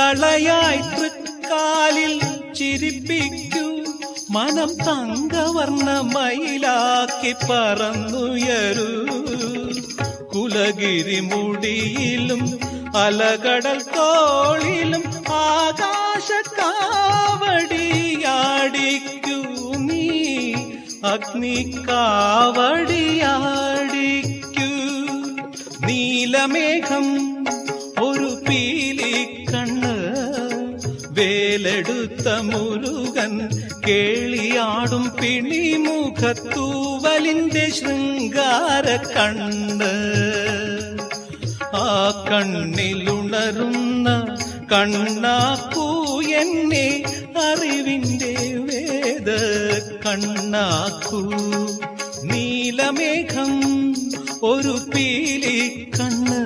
കളയായി തൃക്കാലിൽ ചിരിപ്പിക്കൂ, മനം തങ്കവർണ്ണമയിലാക്കി പറന്നുയരൂ. കുലഗിരി മുടിയിലും അലകടൽ തോളിലും ആകാശക്കാവടിയാടിക്കൂ നീ, അഗ്നിക്കാവടിയാടിക്കൂ. നീലമേഘം ഒരു പീലിക്കണ്ണ്, വേലെടുത്ത മുരുകൻ കേളിയാടും പിണിമുഖത്തൂവലിന്റെ ശൃംഗാര കണ്ണ്. ആ കണ്ണിലുണരുന്ന കണ്ണാക്കൂ എന്നെ, അറിവിന്റെ വേദ കണ്ണാക്കൂ. നീലമേഘം ഒരു പീലിക്കണ്ണ്.